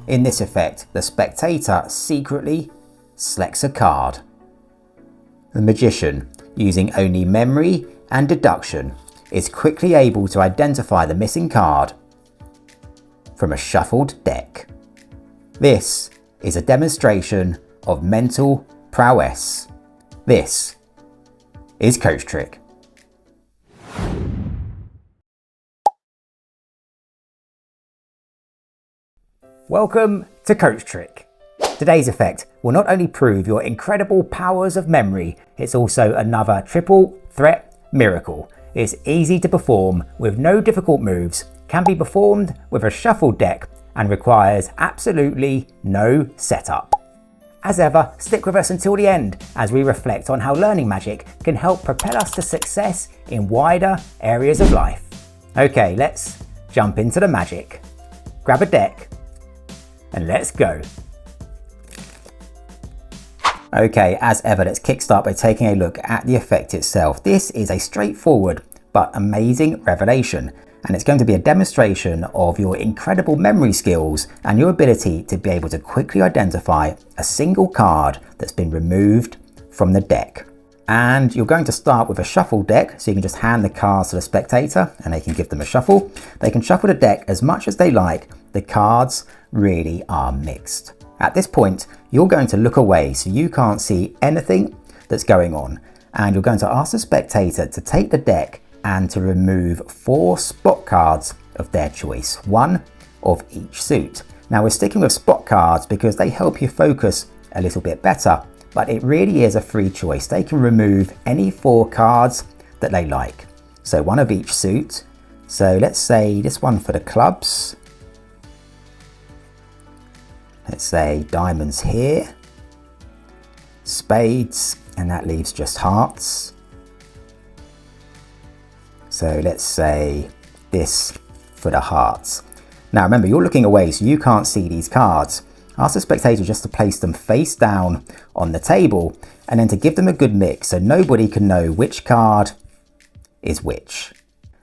In this effect, the spectator secretly selects a card. The magician, using only memory and deduction, is quickly able to identify the missing card from a shuffled deck. This is a demonstration of mental prowess. This is CoachTrick. Welcome to CoachTrick. Today's effect will not only prove your incredible powers of memory, it's also another triple threat miracle. It's easy to perform with no difficult moves, can be performed with a shuffled deck, and requires absolutely no setup. As ever, stick with us until the end as we reflect on how learning magic can help propel us to success in wider areas of life. Okay, let's jump into the magic. Grab a deck and let's go. Okay, as ever, let's kickstart by taking a look at the effect itself. This is a straightforward but amazing revelation, and it's going to be a demonstration of your incredible memory skills and your ability to be able to quickly identify a single card that's been removed from the deck. And you're going to start with a shuffle deck, so you can just hand the cards to the spectator and they can give them a shuffle. They can shuffle the deck as much as they like. The cards really are mixed. At this point, you're going to look away so you can't see anything that's going on. And you're going to ask the spectator to take the deck and to remove 4 spot cards of their choice, 1 of each suit. Now we're sticking with spot cards because they help you focus a little bit better, but it really is a free choice. They can remove any 4 cards that they like. So 1 of each suit. So let's say this one for the clubs. Let's say diamonds here, spades, and that leaves just hearts. So let's say this for the hearts. Now remember, you're looking away so you can't see these cards. Ask the spectator just to place them face down on the table and then to give them a good mix so nobody can know which card is which.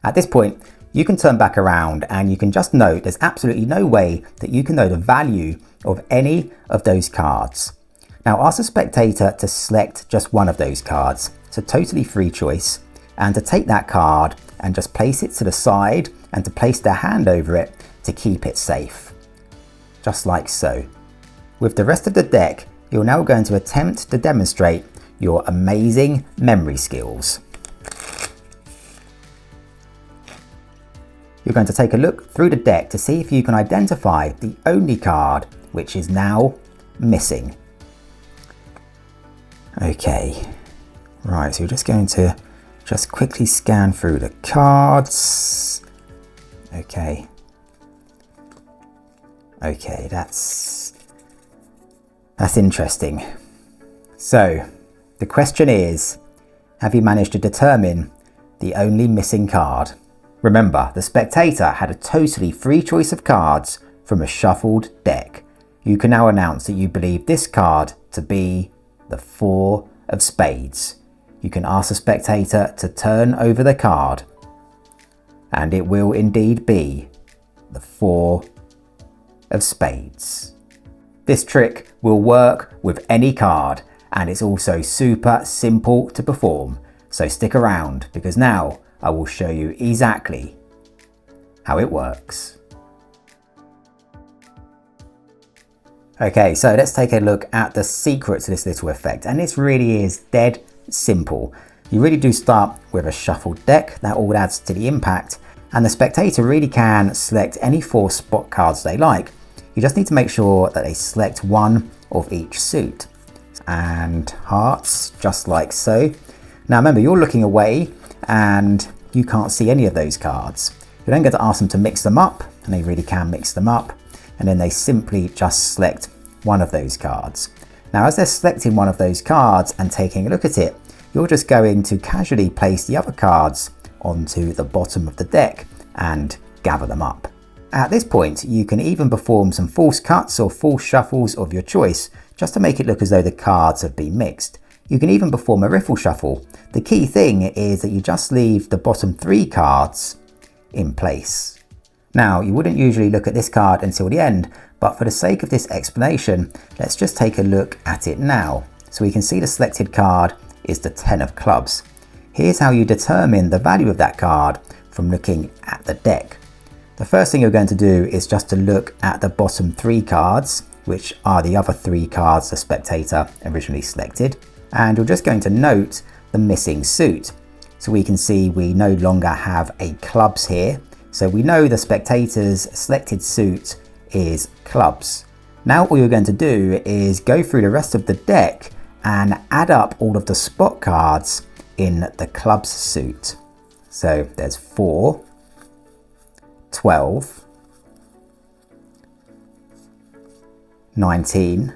At this point, you can turn back around and you can just note there's absolutely no way that you can know the value of any of those cards. Now ask the spectator to select just 1 of those cards. It's a totally free choice. And to take that card and just place it to the side and to place their hand over it to keep it safe. Just like so. With the rest of the deck, you're now going to attempt to demonstrate your amazing memory skills. You're going to take a look through the deck to see if you can identify the only card which is now missing. Okay, right, so you're just going to quickly scan through the cards. Okay, that's interesting. So the question is, have you managed to determine the only missing card? Remember, the spectator had a totally free choice of cards from a shuffled deck. You can now announce that you believe this card to be the 4 of spades. You can ask the spectator to turn over the card, and it will indeed be the 4 of spades. This trick will work with any card, and it's also super simple to perform. So stick around because now I will show you exactly how it works. Okay, so let's take a look at the secret to this little effect, and this really is dead simple. You really do start with a shuffled deck. That all adds to the impact, and the spectator really can select any 4 spot cards they like. You just need to make sure that they select 1 of each suit. And hearts, just like so. Now remember, you're looking away and you can't see any of those cards. You're then going to ask them to mix them up, and they really can mix them up, and then they simply just select 1 of those cards. Now as they're selecting 1 of those cards and taking a look at it, you're just going to casually place the other cards onto the bottom of the deck and gather them up. At this point, you can even perform some false cuts or false shuffles of your choice, just to make it look as though the cards have been mixed. You can even perform a riffle shuffle. The key thing is that you just leave the bottom 3 cards in place. Now, you wouldn't usually look at this card until the end, but for the sake of this explanation, let's just take a look at it now. So we can see the selected card is the 10 of clubs. Here's how you determine the value of that card from looking at the deck. The first thing you're going to do is just to look at the bottom 3 cards, which are the other 3 cards the spectator originally selected, and you're just going to note the missing suit. So we can see we no longer have a clubs here, so we know the spectator's selected suit is clubs. Now all you're going to do is go through the rest of the deck and add up all of the spot cards in the clubs suit. So there's 4, 12, 19,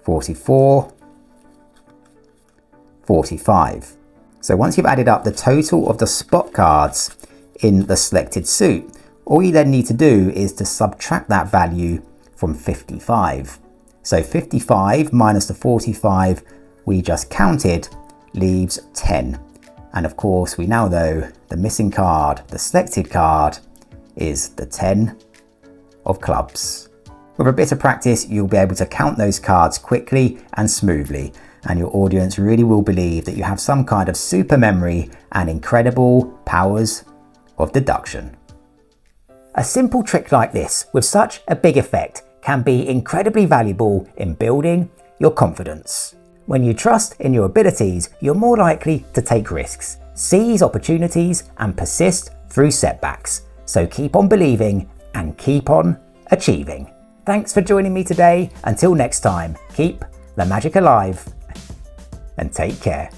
44, 45. So once you've added up the total of the spot cards in the selected suit, all you then need to do is to subtract that value from 55. So 55 minus the 45 we just counted leaves 10. And of course we now know the missing card, the selected card, is the 10 of clubs. With a bit of practice, you'll be able to count those cards quickly and smoothly, and your audience really will believe that you have some kind of super memory and incredible powers of deduction. A simple trick like this, with such a big effect, can be incredibly valuable in building your confidence. When you trust in your abilities, you're more likely to take risks, seize opportunities, and persist through setbacks. So keep on believing and keep on achieving. Thanks for joining me today. Until next time, keep the magic alive and take care.